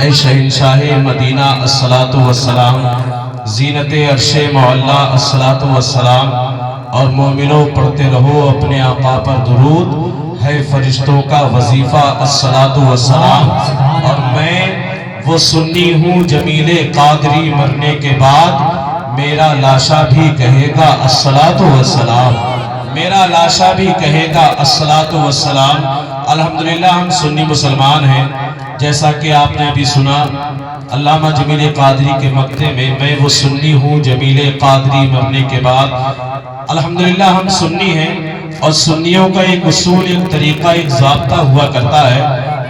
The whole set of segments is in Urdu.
اے شہنشاہ مدینہ الصلاۃ والسلام، زینت عرش معلا الصلاۃ والسلام، اور مومنوں پڑھتے رہو اپنے آقا پر درود، ہے فرشتوں کا وظیفہ الصلاۃ والسلام۔ اور میں وہ سنی ہوں جمیل قادری، مرنے کے بعد میرا لاشا بھی کہے گا الصلاۃ والسلام، میرا لاشا بھی کہے گا الصلاۃ والسلام۔ الحمدللہ ہم سنی مسلمان ہیں، جیسا کہ آپ نے ابھی سنا علامہ جمیل قادری کے مقطع میں، میں وہ سنی ہوں جمیل قادری، مرنے کے بعد۔ الحمدللہ ہم سنی ہیں، اور سنیوں کا ایک اصول، ایک طریقہ، ایک ضابطہ ہوا کرتا ہے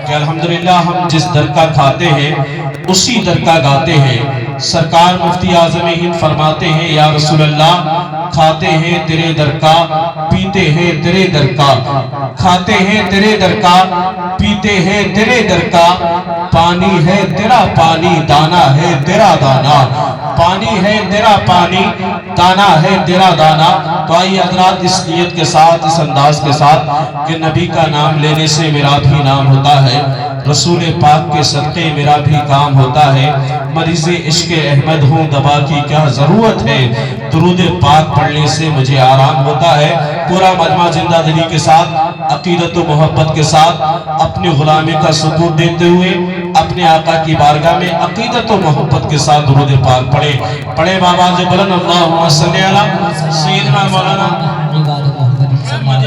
کہ الحمدللہ ہم جس در کا کھاتے ہیں اسی در کا گاتے ہیں۔ سرکار مفتی اعظم ہند فرماتے ہیں یا رسول اللہ، کھاتے ہیں تیرے در کا، پیتے ہیں تیرے در کا، کھاتے ہیں تیرے در کا، پیتے ہیں تیرے در کا، پانی ہے تیرا پانی، دانا ہے تیرا دانا، پانی ہے تیرا پانی، دانا ہے تیرا دانا۔ تو آئیے حضرات اس نیت کے ساتھ، اس انداز کے ساتھ کہ نبی کا نام لینے سے میرا بھی نام ہوتا ہے، رسول پاک کے صدقے میرا بھی کام ہوتا ہے، مریض عشق احمد ہوں دوا کی کیا ضرورت ہے، درود پاک پڑھنے سے مجھے آرام ہوتا ہے۔ پورا مجمع زندہ دلی کے ساتھ، عقیدت و محبت کے ساتھ، اپنی غلامی کا ثبوت دیتے ہوئے اپنے آقا کی بارگاہ میں عقیدت و محبت کے ساتھ درود پاک پڑھیں۔ پڑھیں بابا جو بلند اللہم صلی علی سیدنا مولانا محمد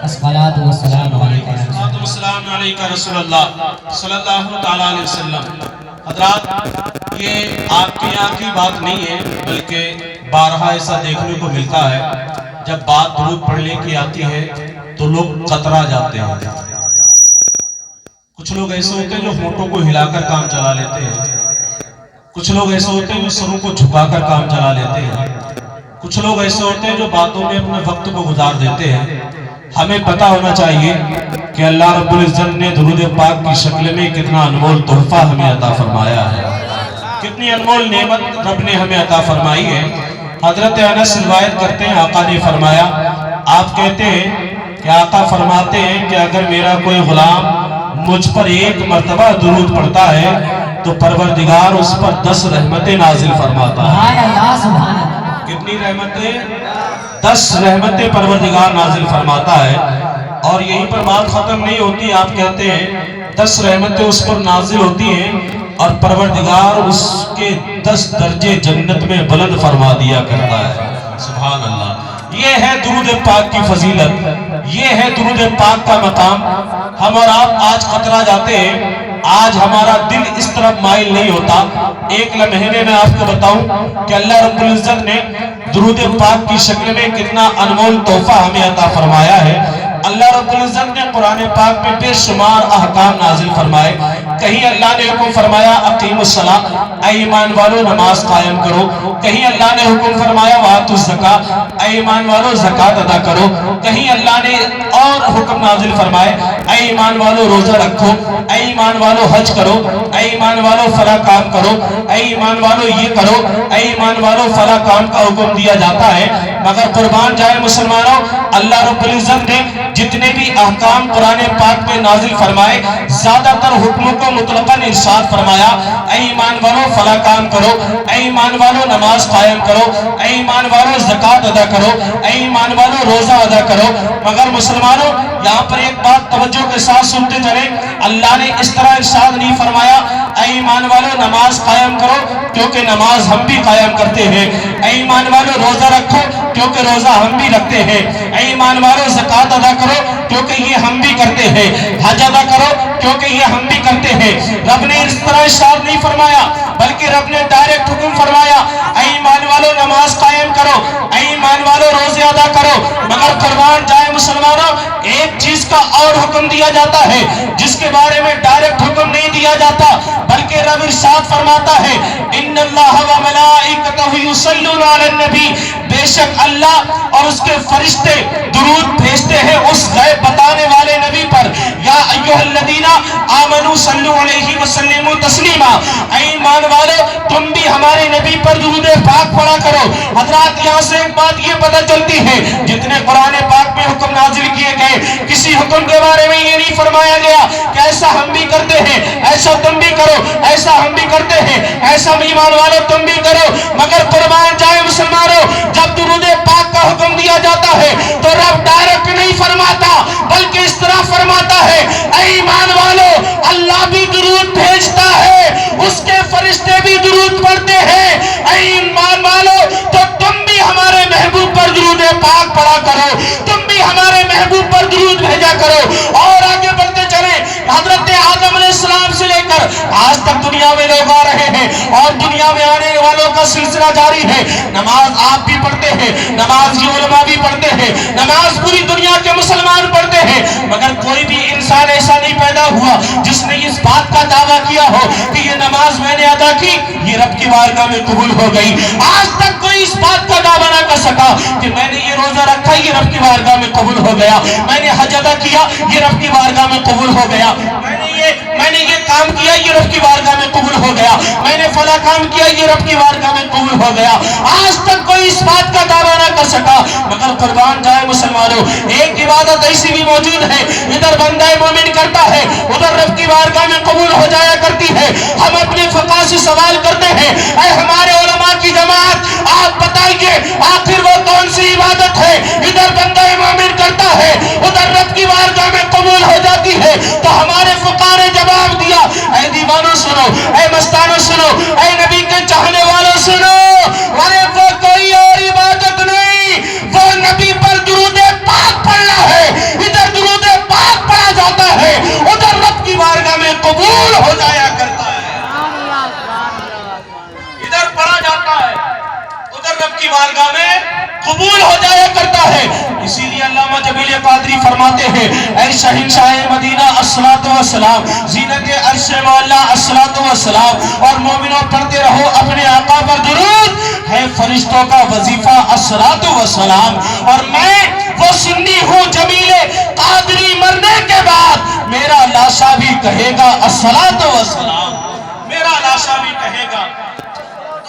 الصلاۃ والسلام علیکہ رسول اللہ صلی اللہ تعالیٰ علیہ وسلم۔ حضرات یہ آپ کے یہاں کی بات نہیں ہے، بلکہ بارہا ایسا دیکھنے کو ملتا ہے، جب بات درود پڑھنے کی آتی ہے تو لوگ قطرا جاتے ہیں۔ کچھ لوگ ایسے ہوتے ہیں جو ہونٹوں کو ہلا کر کام چلا لیتے ہیں، کچھ لوگ ایسے ہوتے ہیں جو سروں کو جھکا کر کام چلا لیتے ہیں، کچھ لوگ ایسے ہوتے ہیں جو باتوں میں اپنے وقت کو گزار دیتے ہیں۔ ہمیں پتہ ہونا چاہیے کہ اللہ رب العزت نے درود پاک کی شکل میں کتنا انمول تحفہ ہمیں عطا فرمایا ہے، کتنی انمول نعمت رب نے ہمیں عطا فرمائی ہے۔ حضرت انس روایت کرتے ہیں، آقا نے فرمایا، آپ کہتے ہیں کہ آقا فرماتے ہیں کہ اگر میرا کوئی غلام مجھ پر ایک مرتبہ درود پڑھتا ہے تو پروردگار اس پر 10 رحمتیں نازل فرماتا ہے۔ کتنی رحمتیں؟ 10 رحمتیں پروردگار نازل فرماتا ہے۔ اور یہیں پر بات ختم نہیں ہوتی، آپ کہتے ہیں 10 رحمتیں اس پر نازل ہوتی ہیں اور پروردگار اس کے 10 درجے جنت میں بلند فرما دیا کرتا ہے۔ سبحان اللہ، یہ ہے درود پاک کی فضیلت، یہ ہے درود پاک کا مقام۔ ہم اور آپ آج قطرا جاتے ہیں، آج ہمارا دل اس طرف مائل نہیں ہوتا۔ ایک لمحے میں آپ کو بتاؤں کہ اللہ رب العزت نے درود پاک کی شکل میں کتنا انمول تحفہ ہمیں عطا فرمایا ہے۔ اللہ رب العزت نے قرآن پاک میں بے شمار احکام نازل فرمائے۔ کہیں اللہ نے حکم فرمایا اقیم الصلاۃ، اے ایمان والو نماز قائم کرو۔ کہیں اللہ نے حکم فرمایا وآتوا الزکاۃ، اے ایمان والو زکوٰۃ ادا کرو۔ کہیں اللہ نے اور حکم نازل فرمائے، اے ایمان والو روزہ رکھو، اے ایمان والو حج کرو، اے ایمان والو فلاں کام کرو، اے ایمان والو یہ کرو، اے ایمان والو فلاں کام کا حکم دیا جاتا ہے۔ مگر قربان جائے مسلمانوں، اللہ رب العزت نے جتنے بھی احکام قرآن پاک میں نازل فرمائے، زیادہ تر حکموں کو مطلقاً ارشاد فرمایا، اے ایمان والو فلاں کام کرو، اے ایمان والو نماز قائم کرو، اے ایمان والو زکوٰۃ ادا کرو، اے ایمان والو روزہ ادا کرو۔ مگر مسلمانوں یہاں پر ایک بات توجہ کے ساتھ سنتے چلیں، اللہ نے اس طرح ارشاد نہیں فرمایا اے ایمان والو نماز قائم کرو کیونکہ نماز ہم بھی قائم کرتے ہیں، اے ایمان والو روزہ رکھو کیونکہ روزہ ہم بھی رکھتے ہیں، اے ایمان والو زکوٰۃ ادا کرو کیونکہ یہ ہم بھی کرتے ہیں، حج ادا کرو کیونکہ یہ ہم بھی کرتے ہیں۔ رب نے اس طرح ارشاد نہیں فرمایا، بلکہ رب نے ڈائریکٹ حکم فرمایا اے ایمان والو نماز قائم کرو، اے ایمان والو روزے ادا کرو۔ مگر قربان جائے مسلمانوں، ایک چیز کا اور حکم دیا جاتا ہے جس کے بارے میں ڈائریکٹ حکم نہیں دیا جاتا، بلکہ رب ارشاد فرماتا ہے ان اللہ و ملائکتہ یصلون علی النبی، بے بے شک اللہ اور اس کے فرشتے درود بھیجتے ہیں اس غیب بتانے والے نبی پر. یا ایھا الذین آمنوا صلوا علیہ وسلموا تسلیما. اے ایمان والو تم بھی ہمارے نبی پر درود پاک پڑھا کرو. حضرات یہاں سے ایک بات یہ پتہ چلتی ہے جتنے قرآن پاک میں حکم نازل کیے گئے کسی حکم کے بارے میں یہ نہیں فرمایا گیا کہ ایسا ہم بھی کرتے ہیں ایسا تم بھی کرو, ایسا ہم بھی کرتے ہیں ایسا ایمان والو تم بھی کرو. مگر قربان جائے مسلمانوں, جب درود پاک کا حکم دیا جاتا ہے تو رب ڈائریکٹ نہیں فرماتا بلکہ اس طرح فرماتا ہے اے ایمان والو اللہ بھی درود بھیجتا ہے, اس کے فرشتے بھی درود پڑھتے ہیں. اے ایمان والو تو تم بھی ہمارے محبوب پر درود پاک پڑھا کرو, تم بھی ہمارے محبوب پر درود بھیجا کرو. اور آگے بڑھتے چلیں حضرت آدم علیہ السلام سے لے کر آج تک دنیا میں لوگ آ رہے ہیں اور دنیا میں آنے والوں کا سلسلہ جاری ہے. نماز آپ بھی پڑھتے ہیں, نماز یہ علماء بھی پڑھتے ہیں, نماز پوری دنیا کے مسلمان پڑھتے ہیں, مگر کوئی بھی انسان ایسا نہیں پیدا ہوا جس نے اس بات کا دعویٰ کیا ہو کہ یہ نماز میں نے ادا کی یہ رب کی بارگاہ میں قبول ہو گئی. آج تک کوئی اس بات کا دعویٰ نہ کر سکا کہ میں نے یہ روزہ رکھا یہ رب کی بارگاہ میں قبول ہو گیا, میں نے حج ادا کیا یہ رب کی بارگاہ میں قبول ہو گیا, میں نے یہ کام کیا یہ رب کی بارگاہ میں قبول ہو گیا, میں نے فلاں کام کیا یہ رب کی بارگاہ میں قبول ہو گیا. آج تک کوئی اس بات کا دعویٰ نہ کر سکا. مگر قربان جائے مسلمانوں ایک عبادت ایسی بھی موجود ہے ادھر بندہ مومن کرتا ہے ادھر رب کی بارگاہ میں قبول ہو جایا کرتی ہے. ہم اپنے فقہ سے سوال کرتے ہیں اے ہمارے علماء کی جماعت آپ بتائیے آخر وہ کون سی عبادت ہے ادھر بندہ مومن کرتا ہے ادھر رب کی بارگاہ میں قبول ہو جاتی ہے. تو ہمارے فقہ نے جواب دیا اے دیوانوں سنو, اے مستانوں سنو, اے نبی کے چاہنے والوں سنو, ارے وہ کوئی اور عبادت نہیں وہ نبی پر درود پاک پڑھنا ہے. ادھر درود پاک پڑھا جاتا ہے ادھر رب کی بارگاہ میں قبول ہو جایا کرتا ہے. ادھر پڑھا جاتا ہے ادھر رب کی بارگاہ میں قبول ہو جایا کرتا ہے. اسی لیے علامہ جمیل قادری فرماتے ہیں اے شہنشاہ مدینہ الصلوۃ والسلام, زینت عرش مولا الصلوۃ والسلام, اور مومنوں پڑھتے رہو اپنے آقا پر درود, ہے فرشتوں کا وظیفہ الصلوۃ والسلام. اور میں وہ سنی ہوں جمیل قادری مرنے کے بعد میرا لاشا بھی کہے گا الصلوۃ والسلام, میرا لاشا بھی کہے گا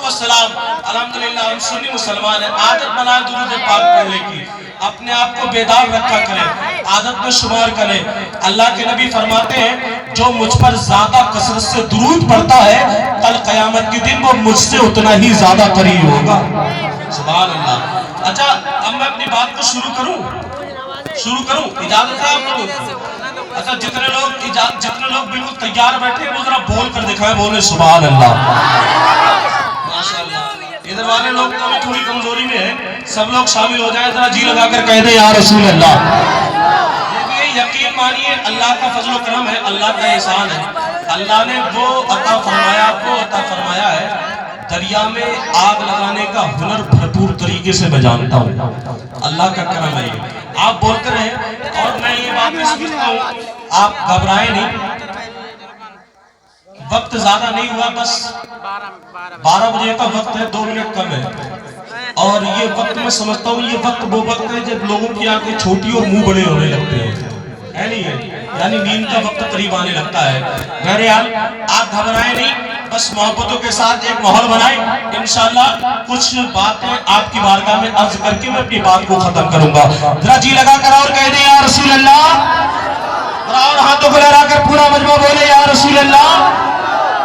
السلام. الحمدللہ ہم سنی مسلمان ہیں, عادت بنائیں درود پاک پڑھنے کی, اپنے آپ کو بیدار رکھا کریں, عادت میں شمار کریں. اللہ کے نبی فرماتے ہیں جو مجھ پر زیادہ کثرت سے درود پڑھتا ہے کل قیامت کے دن وہ مجھ سے اتنا ہی زیادہ قریب ہوگا. سبحان اللہ. اچھا اب میں اپنی بات کو شروع کروں اجازت ہے آپ کو؟ اچھا جتنے لوگ بالکل تیار بیٹھے وہ ذرا بول کر دکھائیں, بولے سبحان اللہ. ادھر والے لوگ تو تھوڑی کمزوری میں ہیں, سب لوگ شامل ہو جائیں, ذرا جی لگا کر کہہ دیں یا رسول اللہ. یہ یقین مانیے اللہ کا فضل و کرم ہے, اللہ کا احسان ہے. اللہ نے وہ عطا فرمایا ہے دریا میں آگ لگانے کا ہنر بھرپور طریقے سے میں جانتا ہوں. اللہ کا کرم ہے یہ. آپ بولتے رہیں اور میں یہ بات بھی سمجھتا ہوں آپ گھبرائیں نہیں, وقت زیادہ نہیں ہوا, بس 12 بجے کا وقت ہے, 2 منٹ کم ہے. اور یہ وقت میں سمجھتا ہوں یہ وقت وہ وقت ہے جب لوگوں کی آنکھیں چھوٹی اور منہ بڑے ہونے لگتے ہیں, ہے نہیں ہے, یعنی نیند کا وقت قریب آنے لگتا ہے. بہرحال آپ گھبرائیں نہیں, بس محبتوں کے ساتھ ایک ماحول بنائیں. انشاءاللہ کچھ باتیں آپ کی بارگاہ میں عرض کر کے میں اپنی بات کو ختم کروں گا. ذرا جی لگا کر اور کہہ دیں یا رسول اللہ, اور ہاتھوں کو لہرا کر پورا مجمع بولے یا رسول اللہ.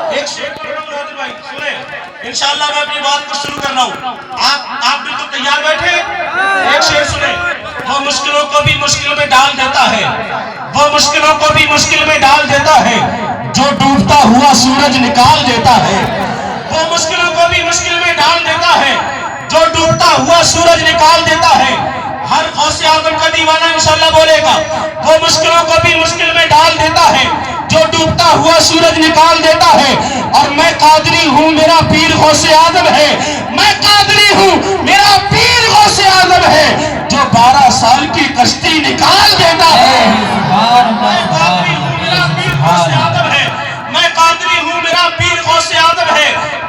ایک شیخ بھائی سنیں, انشاءاللہ میں اپنی بات کو شروع کر رہا ہوں, آپ بالکل تیار بیٹھے. ایک شعر سنیں, وہ مشکلوں کو بھی مشکل میں ڈال دیتا ہے, وہ مشکلوں کو بھی مشکل میں ڈال دیتا ہے, جو ڈوبتا ہوا سورج نکال دیتا ہے. وہ مشکلوں کو بھی مشکل میں ڈال دیتا ہے, جو ڈوبتا ہوا سورج نکال دیتا ہے. ہر غوث اعظم کا دیوانہ انشاءاللہ بولے گا وہ مشکلوں کو بھی مشکل میں ڈال دیتا ہے, جو ڈوبتا ہوا سورج نکال دیتا ہے. اور میں قادری ہوں میرا پیر غوث اعظم ہے, میں قادری ہوں میرا پیر غوث اعظم ہے, جو 12 سال کی کشتی نکال دیتا ہے. میں قادری ہوں میرا پیر غوث اعظم ہے, میں قادری ہوں میرا پیر غوث اعظم ہے,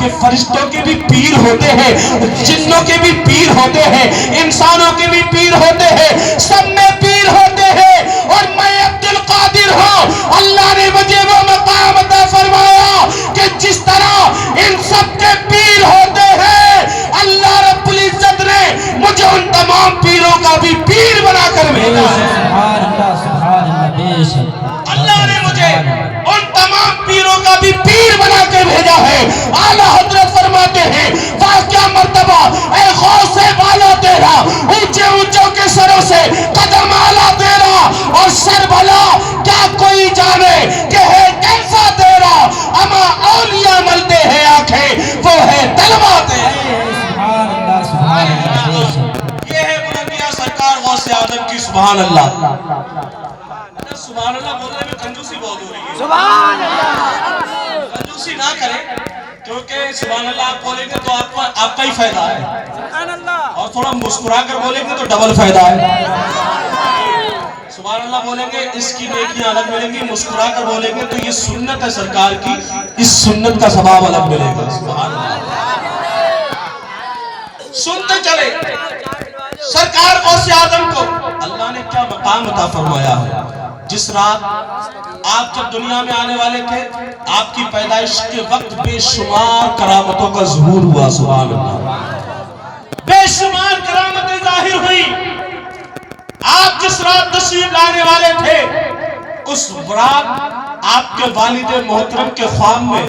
کہ فرشتوں کے بھی پیر ہوتے ہیں، جنوں کے بھی پیر ہوتے ہیں، انسانوں کے بھی پیر ہوتے ہیں، سب میں پیر ہوتے ہیں، اور میں عبد القادر ہوں۔ اللہ نے مجھے وہ مقام عطا فرمایا کہ جس طرح ان سب کے پیر ہوتے ہیں، اللہ رب العزت نے مجھے ان تمام پیروں کا بھی پیر بنا کر بھیجا ہے۔ سبحان اللہ، سبحان اللہ، بے شک اللہ نے مجھے ان تمام پیروں کا بھی پیر بنا کے بھیجا ہے۔ اعلیٰ حضرت فرماتے ہیں واقعہ مرتبہ اے غوث بالا تیرا، اونچے اونچوں کے سروں سے قدم اعلیٰ تیرا، اور سر بھلا کیا کوئی جانے کہ ہے کیسا تیرا، اما اولیاء ملتے ہیں آنکھیں وہ ہے طلبہ تیرا۔ سبحان اللہ، سبحان اللہ، بے شک یہ ہے بلندیاں سرکار غوث اعظم کی۔ سبحان اللہ۔ سبحان اللہ بولنے میں کنجوسی بہت ہو رہی ہے، سبحان اللہ، کنجوسی نہ کریں، کیونکہ سبحان اللہ آپ بولیں گے تو آپ کا ہی فائدہ ہے، سبحان اللہ، اور تھوڑا مسکرا کر بولیں گے تو ڈبل فائدہ ہے۔ سبحان اللہ بولیں گے اس کی نیکیاں الگ ملیں گی، مسکرا کر بولیں گے تو یہ سنت ہے سرکار کی، اس سنت کا ثواب الگ ملے گا۔ سبحان اللہ۔ سنتے چلے سرکار غوث اعظم کو اللہ نے کیا مقام عطا فرمایا ہے۔ جس رات آپ جب دنیا میں آنے والے تھے، آپ کی پیدائش کے وقت بے شمار کرامتوں کا ظہور ہوا۔ سبحان اللہ، بے شمار کرامتیں ظاہر ہوئی۔ آپ جس رات تشریف لانے والے تھے، اس رات آپ کے والد محترم کے خواب میں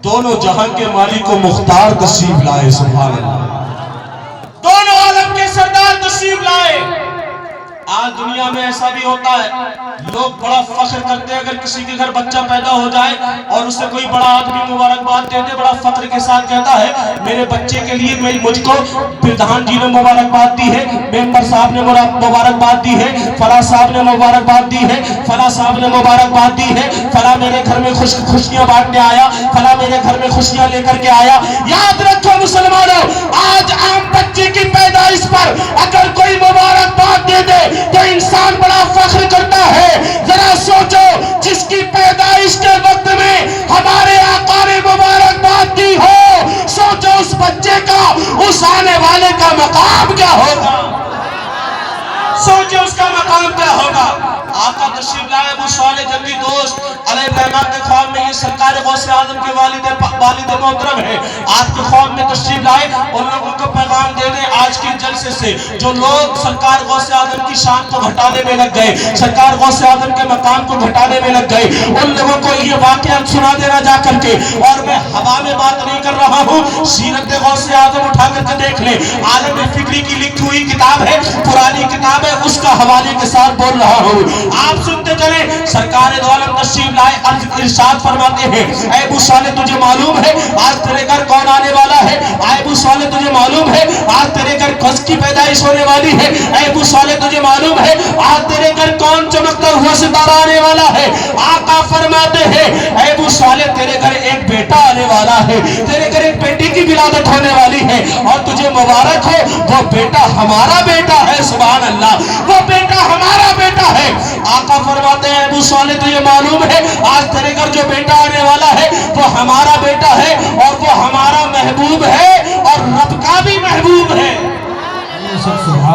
دونوں جہاں کے مالک و مختار تشریف لائے۔ سبحان اللہ، دونوں عالم کے سردار تشریف لائے۔ آج دنیا میں ایسا بھی ہوتا ہے، لوگ بڑا فخر کرتے ہیں اگر کسی کے گھر بچہ پیدا ہو جائے اور اسے کوئی بڑا آدمی مبارکباد دیتے، بڑا فخر کے ساتھ کہتا ہے میرے بچے کے لیے مجھ کو پردھان جی نے مبارکباد دی ہے، ممبر صاحب نے مبارکباد دی ہے، فلاں صاحب نے مبارکباد دی ہے، فلاں صاحب نے مبارکباد دی ہے، فلاں میرے گھر میں خوشیاں بانٹنے آیا، فلاں میرے گھر میں خوشیاں لے کر کے آیا۔ یاد رکھو مسلمانوں، آج عام بچے کی پیدائش پر اگر کوئی مبارکباد دے دے تو انسان بڑا فخر کرتا ہے۔ ذرا سوچو جس کی پیدائش کے وقت میں ہمارے آقا نے مبارکباد دی ہو، سوچو اس بچے کا، اس آنے والے کا مقام کیا ہوگا، سوچو اس کا مقام کیا ہوگا۔ آقا تشریف لائے، ابو صالح جنگی دوست علیہ الرحمہ کے خواب میں، یہ سرکار غوث اعظم کے والد محترم ہے، آپ کے خواب میں تشریف لائے، ان لوگوں کو پیغام دے دیں آج کے جلسے سے جو لوگ سرکار غوث اعظم کی شان کو گھٹانے میں لگ گئے، سرکار غوث اعظم کے مقام کو گھٹانے میں لگ گئے، ان لوگوں کو یہ واقعہ سنا دینا جا کر کے، اور میں ہوا میں بات نہیں کر رہا ہوں، سیرت غوث اعظم اٹھا کر کے دیکھ لیں، عالم فکری کی لکھی ہوئی کتاب ہے، پرانی کتاب ہے، اس کا حوالے کے ساتھ بول رہا ہوں، آپ سنتے چلیں۔ سرکار دو عالم تشریف لائے، ارشاد فرماتے ہیں اے ابو صالح تجھے معلوم ہے آج تیرے گھر کون آنے والا ہے؟ اے ابو صالح تجھے معلوم ہے آج تیرے گھر کس کی پیدائش ہونے والی ہے؟ اے ابو صالح تجھے معلوم ہے آج تیرے گھر کون چمکتا ہوا ستارہ آنے والا ہے؟ آقا فرماتے ہیں اے ابو صالح تیرے گھر ایک بیٹا آنے والا ہے، تیرے گھر ایک بیٹی کی ولادت ہونے والی ہے، اور تجھے مبارک ہو وہ بیٹا ہمارا بیٹا ہے۔ سبحان اللہ، وہ بیٹا ہمارا بیٹا ہے۔ آقا فرماتے ہیں ابو صالح تجھے معلوم ہے آج تیرے گھر جو بیٹا آنے والا ہے وہ ہمارا بیٹا ہے، اور وہ ہمارا محبوب ہے، اور رب کا بھی محبوب ہے،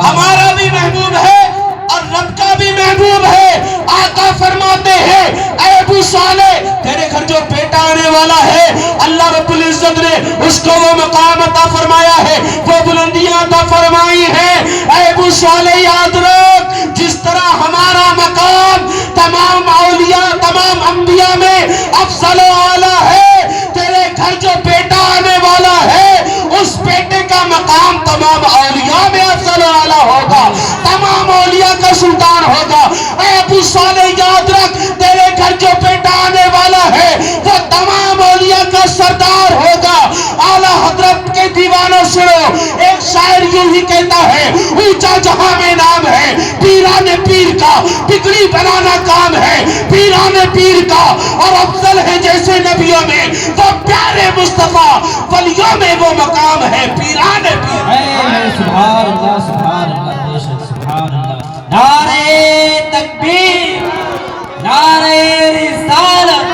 ہمارا بھی محبوب ہے اور رب کا بھی محبوب ہے۔ آقا فرماتے ہیں اے ابو صالح تیرے گھر جو بیٹا آنے والا ہے اللہ رب العزت نے اس کو وہ مقام عطا فرمایا ہے، وہ بلندیاں عطا فرمائی ہیں۔ اے ابو صالح یاد رکھ جس طرح ہمارا مقام تمام اولیاء تمام انبیاء میں افضل و اعلیٰ ہے، تیرے گھر جو بیٹا آنے والا ہے اس بیٹے کا مقام تمام اولیاء میں افضل و اعلیٰ ہوگا، تمام اولیاء کا سلطان ہوگا۔ اے ابو صالح یاد رکھ تیرے گھر جو بیٹا آنے والا ہے وہ تمام اولیاء کا سردار ہوگا۔ اعلیٰ حضرت کے دیوانوں سنو، ایک شاعر یوں ہی کہتا ہے اونچا جہاں میں نام ہے پیران پیر کا، بگڑی بنانا کام ہے پیران پیر کا، اور افضل ہے جیسے نبیوں میں وہ پیارے مصطفیٰ، ولیوں میں وہ مقام ہے پیران پیر۔ سبحان اللہ، سبحان اللہ، بے شک سبحان اللہ۔ نعرہ تکبیر، نعرہ رسالت،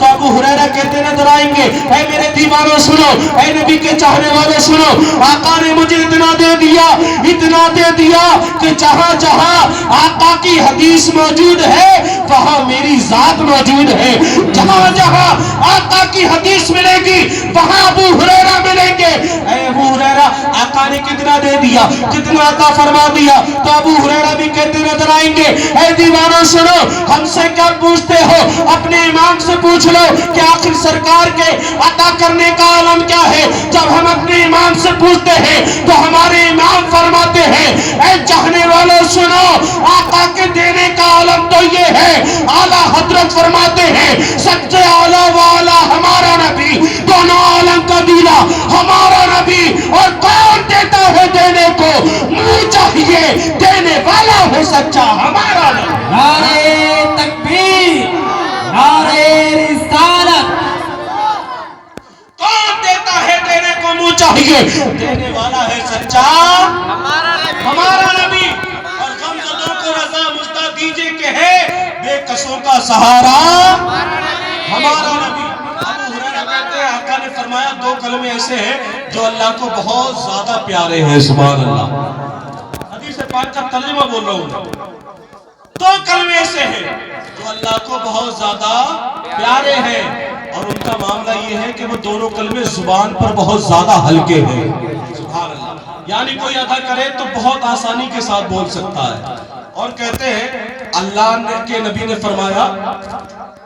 تو ابو ہریرہ کہتے نظر آئیں گے اے میرے دیوانوں سنو، اے نبی کے چاہنے والے سنو، آقا نے مجھے اتنا دے دیا کہ جہاں جہاں آقا کی حدیث موجود ہے وہاں میری ذات موجود ہے، جہاں جہاں آقا کی حدیث ملے گی وہاں ابو ہریرہ ملیں گے۔ اے ابو ہریرہ آقا نے کتنا دے دیا، کتنا عطا فرما دیا؟ تو ابو ہریرہ بھی کہتے نظر آئیں گے اے دیوانوں سنو، ہم سے کیا پوچھتے ہو؟ اپنے امام سے پوچھ لو کہ آخر سرکار کے عطا کرنے کا عالم کیا ہے۔ جب ہم اپنے امام سے پوچھتے ہیں تو ہمارے امام فرماتے ہیں اے چاہنے والوں سنو، آقا کے دینے کا عالم تو یہ ہے، اعلیٰ حضرت فرماتے ہیں سب سے اعلیٰ والا ہمارا نبی، دونوں عالم کا دینا ہمارا نبی، اور کون دیتا ہے دینے کو؟ منہ چاہیے دینے والا ہو سچا ہمارا نبی۔ نعرہ تکبیر، نعرہ رسالت۔ کون دیتا ہے دینے کو؟ منہ چاہیے دینے والا ہے سچا ہمارا نبی، اور غمزدوں کو رضا مجدہ دیجئے کہ ہے بے کسوں کا سہارا ہمارا نبی۔ ابو ہریرہ کہتے ہیں آقا نے فرمایا دو کلمے ایسے ہیں جو اللہ کو بہت زیادہ پیارے ہیں، سبحان اللہ، حدیث پاک کا ترجمہ بول رہا ہوں، دو کلمے ایسے ہیں جو اللہ کو بہت زیادہ پیارے ہیں، اور ان کا معاملہ یہ ہے کہ وہ دونوں کلمے زبان پر بہت زیادہ ہلکے ہیں، سبحان اللہ، یعنی کوئی ادا کرے تو بہت آسانی کے ساتھ بول سکتا ہے۔ اور کہتے ہیں اللہ کے نبی نے فرمایا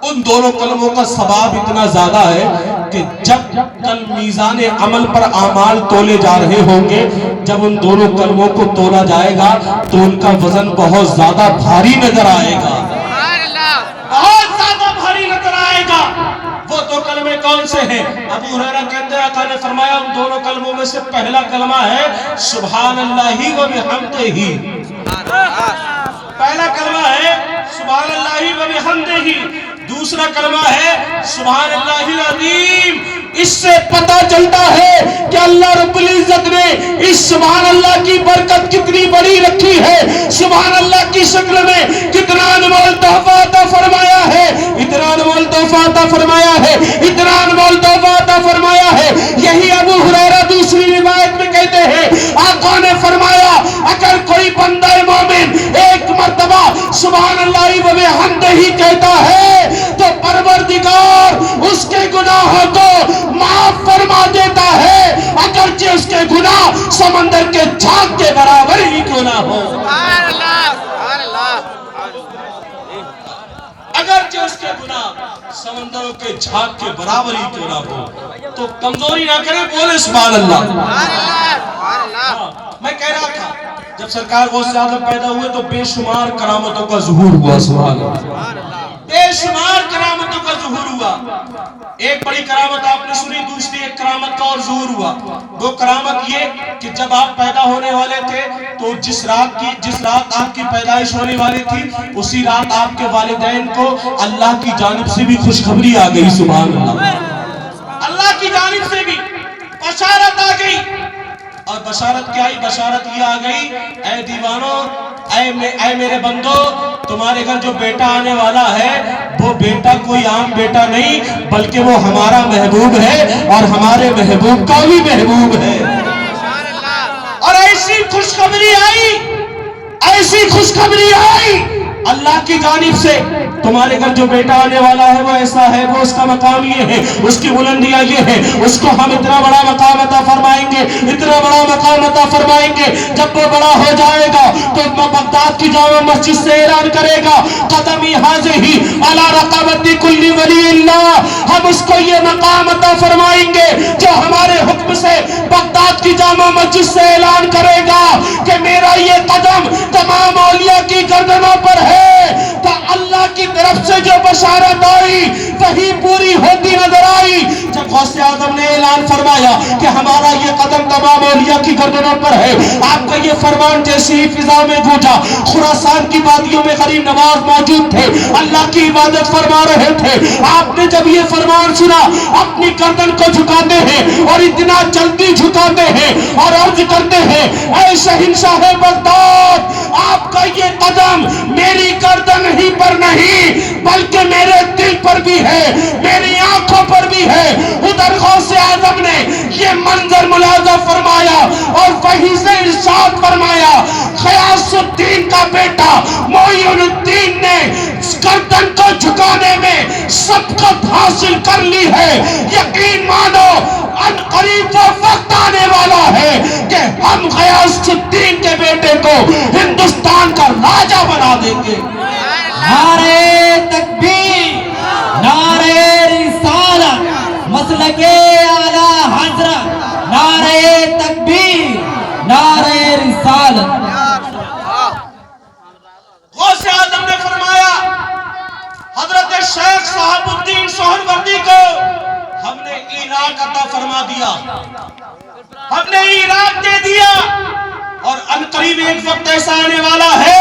ان دونوں کلموں کا ثواب اتنا زیادہ ہے کہ جب کل میزان عمل پر اعمال تولے جا رہے ہوں گے، جب ان دونوں کلموں کو تولا جائے گا تو ان کا وزن بہت زیادہ بھاری نظر آئے گا، بہت زیادہ بھاری نظر آئے گا۔ وہ دو کلمے کون سے ہیں؟ ابو ہریرہ کہتے ہیں آقا نے فرمایا ان دونوں کلموں میں سے پہلا کلمہ ہے سبحان اللہ و بحمدہ، پہلا کلمہ ہے سبحان اللہ و بحمدہ، دوسرا کلمہ ہے سبحان اللہ العظیم۔ اس سے پتہ چلتا ہے کہ اللہ رب العزت نے اس سبحان اللہ کی برکت کتنی بڑی رکھی ہے، سبحان اللہ کی شکل میں کتنا انمول تحفہ عطا فرمایا ہے، اتنا انمول تحفہ عطا فرمایا ہے، اتنا انمول تحفہ عطا فرمایا ہے۔ یہی ابو ہریرہ دوسری روایت میں کہتے ہیں آقا نے فرمایا اگر کوئی بندہ مومن ایک مرتبہ سبحان اللہ و بحمدہ کہتا ہے تو پروردگار اس کے گناہوں کو معاف فرما دیتا ہے، اگرچہ اس کے گناہ سمندر کے جھاگ کے برابر ہی کیوں نہ ہو، اگرچہ اس کے گناہ سمندروں کے جھاگ کے برابر ہی کیوں نہ ہو۔ تو کمزوری نہ کرے، بولے سبحان اللہ۔ میں کہہ رہا تھا جب سرکار غوث اعظم پیدا ہوئے تو بے شمار کرامتوں کا ظہور ہوا، سبحان اللہ، بے شمار کرامتوں کا ظہور ہوا۔ ایک بڑی کرامت آپ نے سنی، دوسری ایک کرامت کا اور ظہور ہوا۔ وہ کرامت یہ کہ جب آپ پیدا ہونے والے تھے تو جس رات آپ کی پیدائش ہونے والی تھی اسی رات آپ کے والدین کو اللہ کی جانب سے بھی خوشخبری آ گئی، سبحان اللہ، اللہ کی جانب سے بھی بشارت آ گئی۔ اور بشارت کیا آئی؟ بشارت یہ آ گئی اے دیوانوں، اے میرے بندو، تمہارے گھر جو بیٹا آنے والا ہے وہ بیٹا کوئی عام بیٹا نہیں بلکہ وہ ہمارا محبوب ہے اور ہمارے محبوب کا بھی محبوب ہے۔ اور ایسی خوشخبری آئی اللہ کی جانب سے، تمہارے گھر جو بیٹا آنے والا ہے وہ ایسا ہے، وہ اس کا مقام یہ ہے، اس کی بلندیاں یہ ہے، اس کو ہم اتنا بڑا مقام عطا فرمائیں گے، اتنا بڑا مقام عطا فرمائیں گے، جب وہ بڑا ہو جائے گا تو بغداد کی جامع مسجد سے اعلان کرے گا قدمی حاضی علی رقبت کل ولی اللہ، ہم اس کو یہ مقام عطا فرمائیں گے جو ہمارے حکم سے بغداد کی جامع مسجد سے اعلان کرے گا کہ میرا یہ قدم تمام اولیاء کی گردنوں پر ہے۔ تو اللہ کی طرف سے جو بشارت آئی وہی پوری ہوتی نظر آئی جب غوث اعظم نے اعلان فرمایا کہ ہمارا یہ قدم تمام اولیاء کی گردنوں پر ہے۔ آپ کا یہ فرمان جیسی ہی فضا میں گونجا، خراسان کی وادیوں میں غریب نواز موجود تھے، اللہ کی عبادت فرما رہے تھے۔ آپ نے جب یہ فرمان سنا اپنی گردن کو جھکاتے ہیں اور اتنا جلدی جھکاتے ہیں اور عرض کرتے ہیں اے شہنشاہ بغداد، آپ کا یہ قدم میری گردن ہی پر نہیں نہیں بلکہ میرے دل پر بھی ہے، میری آنکھوں پر بھی ہے۔ ادھر غوث اعظم نے یہ منظر ملاحظہ فرمایا اور وہیں سے ارشاد فرمایا، غیاث الدین کا بیٹا معین الدین نے گردن کو جھکانے میں سبقت حاصل کر لی ہے۔ یقین مانو ان قریب وہ وقت آنے والا ہے کہ ہم غیاث الدین کے بیٹے کو ہندوستان کا راجہ بنا دیں گے۔ نعرہ تکبیر، نعرہ رسالت، مسلک اعلیٰ حضرت، نعرہ تکبیر، نعرہ رسالت۔ غوث اعظم نے فرمایا حضرت شیخ صاحب الدین سہروردی کو ہم نے عراق عطا فرما دیا، ہم نے عراق دے دیا، اور عنقریب ایک وقت ایسا آنے والا ہے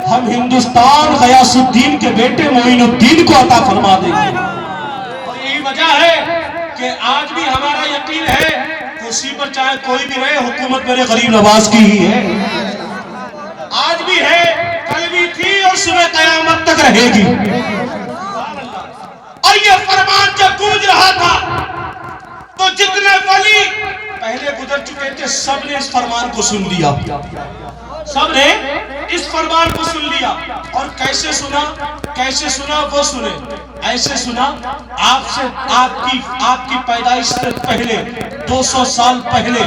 ہم ہندوستان غیاث الدین کے بیٹے معین الدین کو عطا فرما دیں گے۔ اور یہی وجہ ہے کہ آج بھی ہمارا یقین ہے کرسی پر چاہے کوئی بھی رہے، حکومت میرے غریب نواز کی ہی ہے، آج بھی ہے، کل بھی تھی اور صبح قیامت تک رہے گی۔ اور یہ فرمان جب گونج رہا تھا تو جتنے ولی پہلے گزر چکے تھے سب نے اس فرمان کو سن لیا، سب نے اس فرمان کو سن لیا۔ اور کیسے سنا؟ کیسے سنا وہ سنے، ایسے سنا آپ کی پیدائش سے پہلے 200 سال پہلے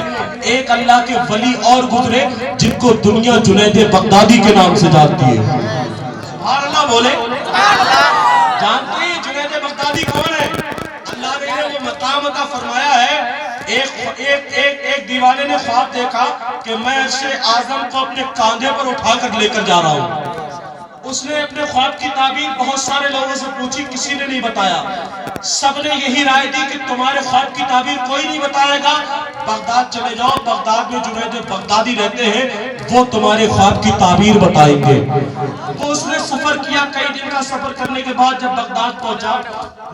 ایک اللہ کے ولی اور گزرے جن کو دنیا جنید بغدادی کے نام سے جانتی ہے۔ سبحان اللہ بولے، جانتے ہیں جنید بغدادی کون ہے؟ اللہ نے وہ مقام عطا فرمایا ہے۔ ایک دیوانے نے خواب دیکھا کہ میں عرش اعظم کو اپنے کاندھے پر اٹھا کر لے کر جا رہا ہوں۔ اس نے اپنے خواب کی تعبیر بہت سارے لوگوں سے پوچھی، کسی نے نہیں بتایا۔ سب نے یہی رائے دی کہ تمہارے خواب کی تعبیر کوئی نہیں بتائے گا، بغداد چلے جاؤ، بغداد میں جنید بغدادی رہتے ہیں، وہ تمہارے خواب کی تعبیر بتائیں گے۔ تو اس نے سفر کیا، کئی دن کا سفر کرنے کے بعد جب بغداد پہنچا،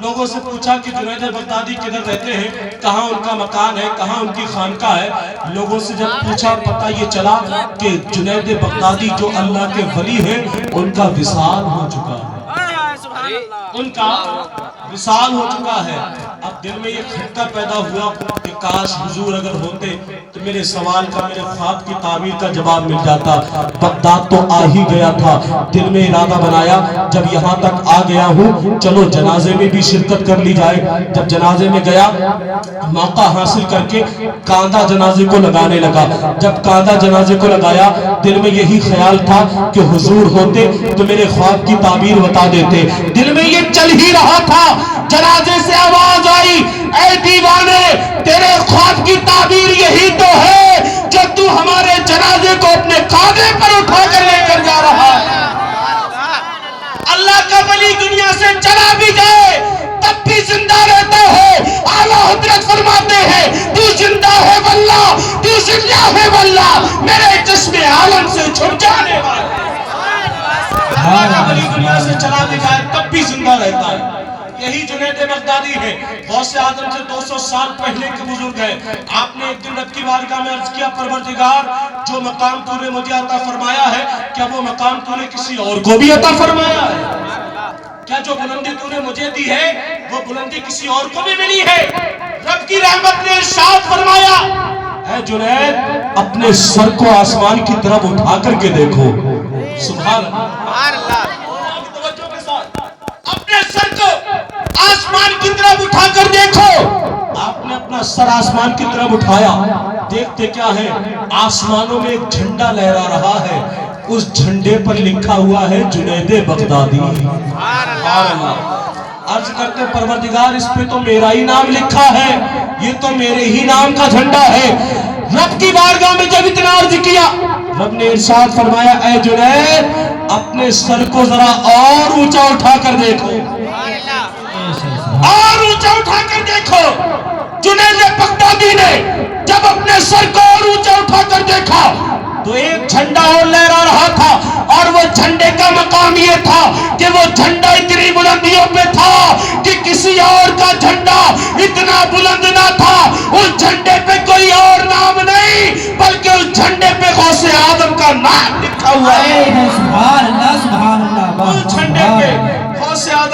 لوگوں سے پوچھا کہ جنید بغدادی کدھر رہتے ہیں، کہاں ان کا مکان ہے، کہاں ان کی خانقاہ ہے۔ لوگوں سے جب پوچھا پتہ یہ چلا کہ جنید بغدادی جو اللہ کے ولی ہیں ان کا وصال ہو چکا ہے، ان کا وصال ہو چکا ہے۔ اب دل میں یہ خطہ پیدا ہوا کہ کاش حضور اگر ہوتے تو میرے سوال کا، میرے خواب کی تعبیر کا جواب مل جاتا۔ بغداد تو آ ہی گیا تھا، دل میں ارادہ بنایا جب یہاں تک آ گیا ہوں چلو جنازے میں بھی شرکت کر لی جائے۔ جب جنازے میں گیا، موقع حاصل کر کے کاندھا جنازے کو لگانے لگا۔ جب کاندھا جنازے کو لگایا، دل میں یہی خیال تھا کہ حضور ہوتے تو میرے خواب کی تعبیر بتا دیتے۔ دل میں یہ چل ہی رہا تھا، جنازے سے آواز آئی، اے دیوانے تیرے خواب کی تعبیر یہی تو ہے جو تو ہمارے جنازے کو اپنے کاندھے پر اٹھا کر لے کر جا رہا ہے۔ اللہ کا ولی دنیا سے چلا بھی جائے تب بھی زندہ رہتا ہے۔ اعلیٰ حضرت فرماتے ہیں تو زندہ ہے واللہ، تو زندہ ہے واللہ، میرے جسم عالم سے چھٹ جانے والا۔ اللہ کا ولی دنیا سے چلا بھی جائے تب بھی زندہ رہتا ہے۔ یہی جنید بغدادی ہے، غوث اعظم سے 200 سال پہلے کے بزرگ ہیں۔ آپ نے ایک دن رب کی بارگاہ میں عرض کیا، پروردگار جو مقام تو نے مجھے عطا فرمایا ہے کیا وہ مقام تو نے کسی اور کو بھی عطا فرمایا ہے؟ کیا جو بلندی تو نے مجھے دی ہے وہ بلندی کسی اور کو بھی ملی ہے؟ رب کی رحمت نے ارشاد فرمایا، اے جنید اپنے سر کو آسمان کی طرف اٹھا کر کے دیکھو۔ سبحان اللہ، توجہ کے ساتھ اپنے سر کو آسمان کی طرف اٹھا کر دیکھو۔ آپ نے اپنا سر آسمان کی طرف اٹھایا، دیکھتے کیا ہے؟ آسمانوں میں ایک جھنڈا لہرا رہا ہے، اس جھنڈے پر لکھا ہوا ہے جنید بغدادی۔ سبحان اللہ۔ عرض کرتے پروردگار اس پہ تو میرا ہی نام لکھا ہے، یہ تو میرے ہی نام کا جھنڈا ہے۔ رب کی بارگاہ میں جب اتنا عرض کیا، رب نے ارشاد فرمایا، اے جنید اپنے سر کو ذرا اور اونچا اٹھا کر دیکھو، اور اونچا اٹھا کر دیکھو۔ جنید بغدادی نے جب اپنے سر کو اور اونچا اٹھا کر دیکھا تو ایک جھنڈا اور لہرا رہا تھا، اور وہ جھنڈے کا مقام یہ تھا کہ وہ جھنڈا اتنی بلندیوں پہ تھا کہ کسی اور کا جھنڈا اتنا بلند نہ تھا۔ اس جھنڈے پہ کوئی اور نام نہیں بلکہ اس جھنڈے پہ غوث اعظم کا نام لکھا ہوا ہے۔ سبحان اللہ، سبحان اللہ۔ اس جھنڈے پہ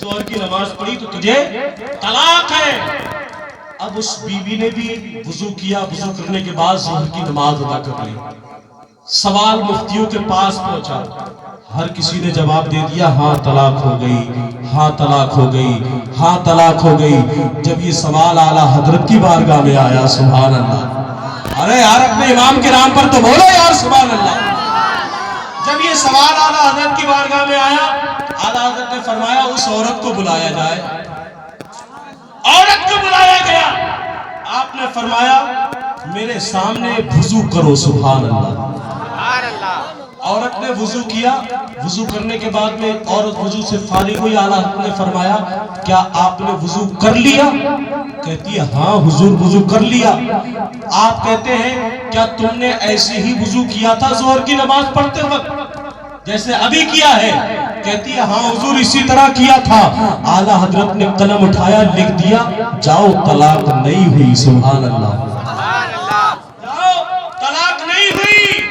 ظہر کی نماز پڑھی تو تجھے طلاق ہے۔ اب اس بیوی نے بھی وضو کیا، وضو کرنے کے بعد ظہر کی نماز ادا کر لی۔ سوال مفتیوں کے پاس پہنچا، ہر کسی نے جواب دے دیا ہاں طلاق ہو گئی، ہاں طلاق ہو گئی، ہاں طلاق ہو گئی۔ جب یہ سوال اعلیٰ حضرت کی بارگاہ میں آیا، سبحان اللہ، ارے یار اپنے امام کے نام پر تو بولو یار سبحان اللہ۔ جب یہ سوال اعلیٰ حضرت کی بارگاہ میں آیا، اعلیٰ حضرت نے فرمایا اس عورت کو بلایا جائے۔ عورت کو بلایا گیا، آپ نے فرمایا میرے سامنے وضو کرو، سبحان اللہ۔ عورت نے وضو کیا، وضو کرنے کے بعد میں عورت وضو سے فارغ ہوئی، اعلیٰ حضرت نے فرمایا کیا آپ نے وضو کر لیا؟ کہتی ہے ہاں حضور وضو کر لیا۔ آپ کہتے ہیں کیا تم نے ایسے ہی وضو کیا تھا ظہر کی نماز پڑھتے وقت جیسے ابھی کیا ہے؟ کہتی ہے ہاں حضور اسی طرح کیا تھا۔ اعلیٰ حضرت نے قلم اٹھایا، لکھ دیا جاؤ طلاق نہیں ہوئی، سبحان اللہ، جاؤ طلاق نہیں ہوئی۔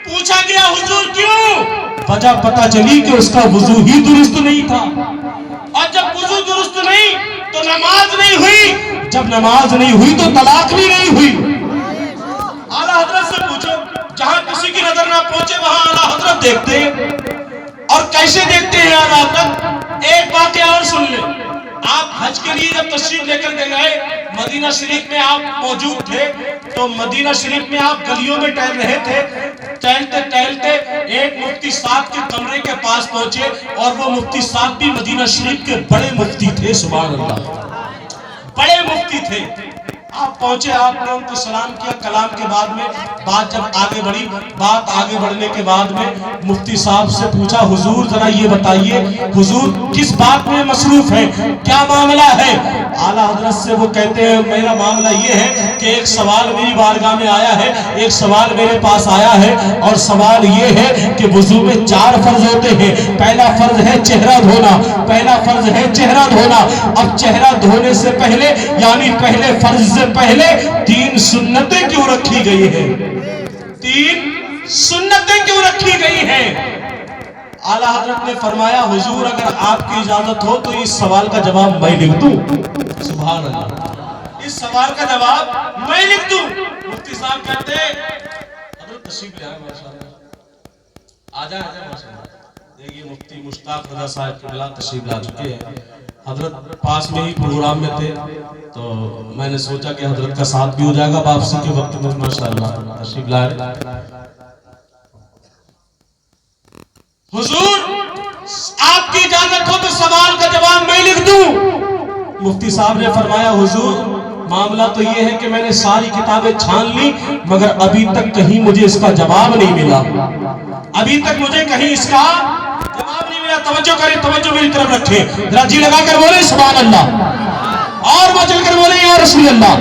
پوچھا گیا حضور کیوں؟ وجہ پتہ چلی کہ اس کا وضو ہی درست نہیں تھا، اور جب وضو درست نہیں تو نماز نہیں ہوئی، جب نماز نہیں ہوئی تو طلاق بھی نہیں ہوئی۔ اعلیٰ حضرت سے پوچھو، جہاں کسی کی نظر نہ پہنچے وہاں اعلیٰ حضرت دیکھتے ہیں، اور کیسے دیکھتے ہیں اعلیٰ حضرت؟ ایک واقعہ اور سن لیں۔ آپ حج کے لیے جب تشریف لے کر گئے، مدینہ شریف میں آپ موجود تھے، تو مدینہ شریف میں آپ گلیوں میں ٹہل رہے تھے، ٹہلتے ٹہلتے ایک مفتی صاحب کے کمرے کے پاس پہنچے، اور وہ مفتی صاحب بھی مدینہ شریف کے بڑے مفتی تھے، سبحان اللہ، بڑے مفتی تھے۔ آپ پہنچے، آپ نے ان کو سلام کیا، کلام کے بعد میں بات جب آگے بڑھی، بات آگے بڑھنے کے بعد میں مفتی صاحب سے پوچھا حضور ذرا یہ بتائیے حضور کس بات میں مصروف ہیں، کیا معاملہ ہے؟ اعلیٰ حضرت سے وہ کہتے ہیں میرا معاملہ یہ ہے کہ ایک سوال میری بارگاہ میں آیا ہے، ایک سوال میرے پاس آیا ہے، اور سوال یہ ہے کہ وضو میں 4 فرض ہوتے ہیں۔ پہلا فرض ہے چہرہ دھونا، پہلا فرض ہے چہرہ دھونا۔ اب چہرہ دھونے سے پہلے یعنی پہلے فرض سے پہلے 3 سنتیں کیوں رکھی گئی ہیں؟ 3 سنتیں کیوں رکھی گئی ہیں؟ اعلیٰ حضرت نے فرمایا حضور اگر آپ کی اجازت ہو تو اس سوال کا جواب میں لکھ دوں، سبحان اللہ، اس سوال کا جواب میں لکھ دوں۔ مفتی صاحب کہتے ہیں حضرت تشریف لے آئے، ماشاءاللہ، آجا ماشاءاللہ۔ دیکھیے مفتی مشتاق رضا صاحب قبلہ تشریف لا چکے ہیں، حضرت پاس میں ہی پروگرام میں تھے، تو میں نے سوچا کہ حضرت کا ساتھ بھی ہو جائے گا واپسی کے وقت میں، ماشاءاللہ تشریف لائے۔ حضور آپ کی اجازت ہو تو سوال کا جواب میں لکھ دوں۔ مفتی صاحب نے فرمایا حضور معاملہ تو یہ ہے کہ میں نے ساری کتابیں چھان لی مگر ابھی تک کہیں مجھے اس کا جواب نہیں ملا، ابھی تک مجھے کہیں اس کا جواب نہیں ملا۔ توجہ کریں، توجہ میری طرف رکھیں، ذرا جی لگا کر بولیں سبحان اللہ، اور مچل کر بولیں یا رسول اللہ۔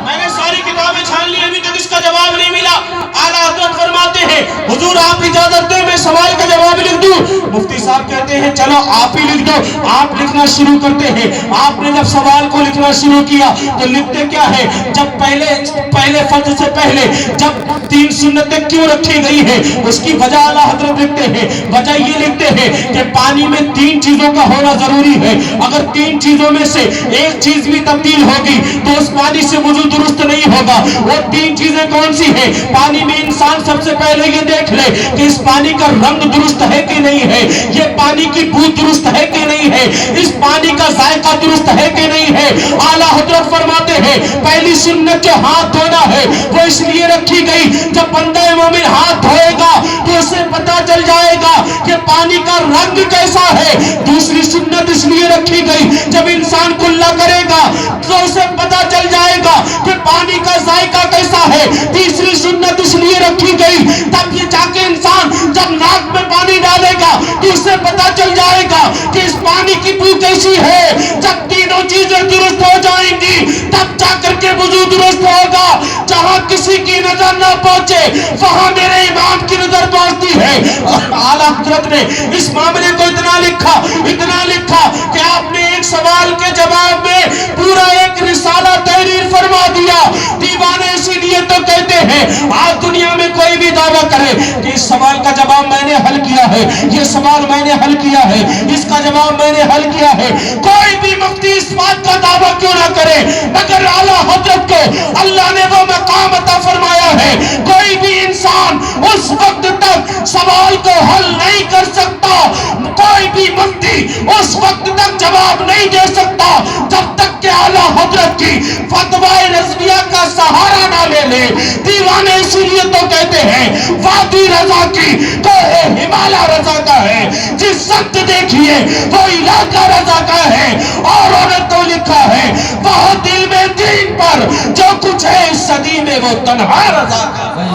میں نے ساری کتابیں چھان لی، ابھی تک اس کا جواب نہیں ملا۔ اعلیٰ حضرت فرماتے ہیں حضور آپ اجازت دیں میں سوال کا جواب لکھ دوں۔ مفتی صاحب کہتے ہیں چلو آپ ہی لکھ دو۔ آپ لکھنا شروع کرتے ہیں۔ آپ نے جب سوال کو لکھنا شروع کیا تو لکھتے کیا ہے؟ جب پہلے فرض سے پہلے جب 3 سنتیں کیوں رکھی گئی ہیں اس کی وجہ اعلیٰ حضرت لکھتے ہیں۔ وجہ یہ لکھتے ہیں کہ پانی میں 3 چیزوں کا ہونا ضروری ہے، اگر 3 چیزوں میں سے ایک چیز بھی تبدیل ہوگی تو اس پانی سے وضو درست نہیں ہوگا۔ وہ 3 چیزیں کون سی ہیں؟ پانی میں انسان سب سے پہلے یہ دیکھ لے کہ اس پانی کا رنگ درست ہے کہ نہیں ہے، یہ پانی کی بو درست ہے کہ نہیں ہے، اس پانی کا ذائقہ درست ہے کہ نہیں ہے۔ اعلیٰ حضرت فرماتے ہیں پہلی سنت جو ہاتھ دھونا ہے وہ اس لیے رکھی گئی جب بندہ مومن ہاتھ دھوئے گا تو اسے پتا چل جائے گا کہ پانی کا رنگ کیسا ہے۔ دوسری سنت اس لیے رکھی گئی جب انسان کلہ کرے گا تو اسے پتا چل جائے گا کہ پانی کا ذائقہ کیسا ہے۔ تیسری سنت اس لیے رکھی گئی تب یہ جا کے انسان جب ناک میں پانی ڈالے گا تو اسے پتا چل جائے گا کہ اس پانی کی بو کیسی ہے۔ جب تینوں چیزیں درست ہو جائیں گی تب جا کر کے وضو درست ہوگا۔ جہاں کسی کی نظر نہ پہنچے وہاں میرے امام کی نظر پہنچتی ہے۔ اعلیٰ حضرت نے اس معاملے کو اتنا لکھا کہ آپ نے ایک سوال کے جواب میں پورا ایک رسالہ تحریر فرما دیا۔ دیوانے اسی لیے تو کہتے ہیں آج دنیا میں کوئی بھی دعویٰ کرے کہ اس سوال کا جواب میں نے حل کیا ہے، یہ سوال میں نے حل کیا ہے، اس کا جواب میں نے حل کیا ہے۔ کوئی بھی مفتی اس بات کا دعویٰ کیوں نہ کرے مگر اعلیٰ حضرت کو اللہ نے وہ مقام عطا فرمایا ہے۔ کوئی بھی انسان اس وقت تک سوال کو حل نہیں کر سکتا، کوئی بھی مفتی اس وقت تک جواب نہیں دے سکتا جب تک کہ اعلیٰ حضرت کی فتوی رضویہ کا سہارا نہ لے لے۔ دیوانے اسی لیے تو کہتے ہیں وادی رضا کی کوہ ہمالیہ رضا کا ہے، جس سمت دیکھیے وہ علاقہ رضا کا ہے، اور انہوں نے تو لکھا ہے وہ دل میں دین پر جو کچھ ہے اس صدی میں وہ تنہا رضا کا ہے،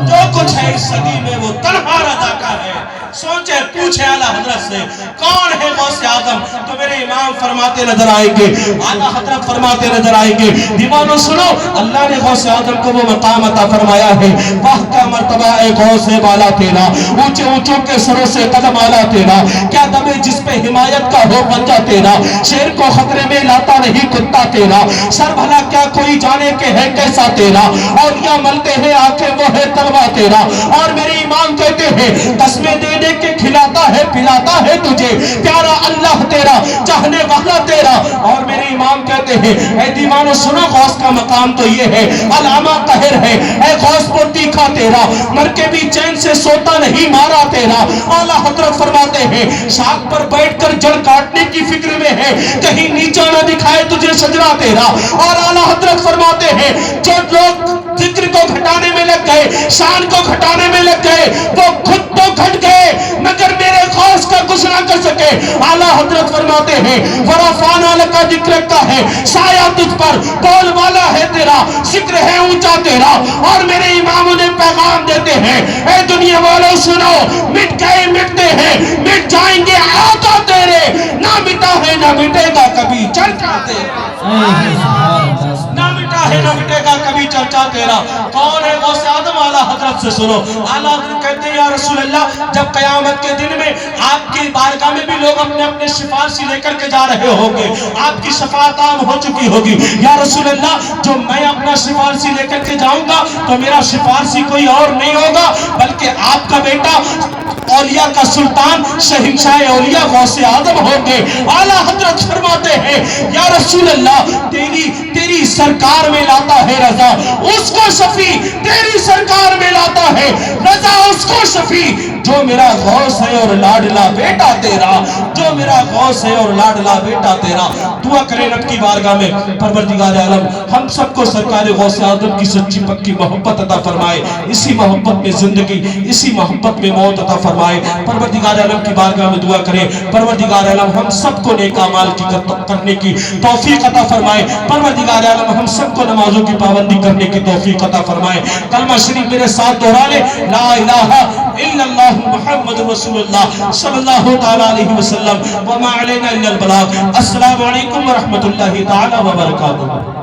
جو کچھ ہے اس صدی میں وہ تنہا رضا کا ہے۔ سوچے پوچھے اعلیٰ حضرت سے کون ہے غوث اعظم، تو میرے امام فرماتے نظر آئیں گے، اعلیٰ حضرت فرماتے نظر آئیں گے۔ دیوانوں سنو، اللہ نے غوث اعظم کو وہ مقام عطا فرمایا ہے، واہ کیا مرتبہ اے غوث بالا تیرا، اونچے اونچوں کے سروں سے قدم آلا تیرا، کیا دم جس پہ حمایت کا ہو پنجہ تیرا، شیر کو خطرے میں لاتا نہیں کتا تیرا، سر بھلا کیا کوئی جانے کے ہے کیسا تیرا، اولیاء ملتے ہیں آنکھیں وہ ہے تلوا تیرا۔ اور میرے امام کہتے ہیں قسمیں دے دے کے کھلاتا ہے پلاتا ہے تجھے پیارا اللہ تیرا، چاہنے والا تیرا۔ اور میرے امام کہتے ہیں اے دیوانو سنو، غوث کا مقام تو یہ ہے، علامہ قہر ہے، اے غوث پر تیکھا تیرا، مر کے بھی چین سے سوتا نہیں مارا تیرا۔ اعلیٰ حضرت فرماتے ہیں شاخ پر بیٹھ کر جڑ کاٹنے کی فکر میں ہے، کہیں نیچا نہ دکھائے تجھے شجرہ تیرا۔ اور اعلیٰ حضرت فرماتے ہیں جو لوگ ذکر کو گھٹانے میں لگ گئے، شان کو گھٹانے میں لگ گئے، وہ خود تو گھٹ گئے مگر میرے غوث کا کچھ نہ کر سکے۔ اعلیٰ حضرت فرماتے ہیں ورفعنا لک ذکرک کا ہے، سایہ تجھ پر، بول والا ہے تیرا، ذکر ہے اونچا تیرا۔ اور میرے اماموں نے پیغام دیتے ہیں اے دنیا والوں سنو، مٹ گئے مٹتے ہیں، مٹ جائیں گے آقا تیرے، نہ مٹا ہے نہ مٹے گا کبھی چرچا تیرا، نہ مٹا ہے نہ مٹے گا کبھی چرچا تیرا۔ کون ہے غوث اعظم؟ اعلیٰ حضرت سے سنو۔ اعلیٰ حضرت کہتے ہیں یا رسول اللہ جب قیامت کے دن میں آپ کی بارگاہ میں بھی لوگ اپنے اپنے سفارشی لے کر کے جا رہے ہوں گے، آپ کی شفاعت عام ہو چکی ہوگی، یا رسول اللہ جو میں اپنا سفارشی لے کر کے جاؤں گا تو میرا سفارشی کوئی اور نہیں ہوگا بلکہ آپ کا بیٹا اولیاء کا سلطان شہنشاہ اولیاء غوث اعظم ہوں گے۔ اعلیٰ حضرت فرماتے ہیں یا رسول اللہ تیری سرکار میں لاتا ہے رضا اس کو شفیع، تیری سرکار میں لاتا ہے رضا اس کو شفیع، جو میرا غوث ہے اور لاڈلا بیٹا تیرا، جو میرا غوث ہے اور لاڈلا بیٹا تیرا۔ دعا کریں رب کی بارگاہ میں پروردگار عالم ہم سب کو سرکار غوث اعظم کی سچی پکی محبت عطا فرمائے، اسی محبت میں زندگی، اسی محبت میں موت عطا فرمائے۔ پروردگار عالم کی بارگاہ میں دعا کریں پروردگار عالم ہم سب کو نیک اعمال کرنے کی توفیق عطا فرمائے، پروردگار عالم ہم سب کو نمازوں کی پابندی کرنے کی توفیق عطا فرمائے۔ کلمہ شریف میرے ساتھ دہرا لے، لا الہ الا اللہ محمد رسول اللہ صلی اللہ تعالی علیہ وسلم، وما علینا الا البلاغ۔ السلام علیکم ورحمۃ اللہ تعالی وبرکاتہ۔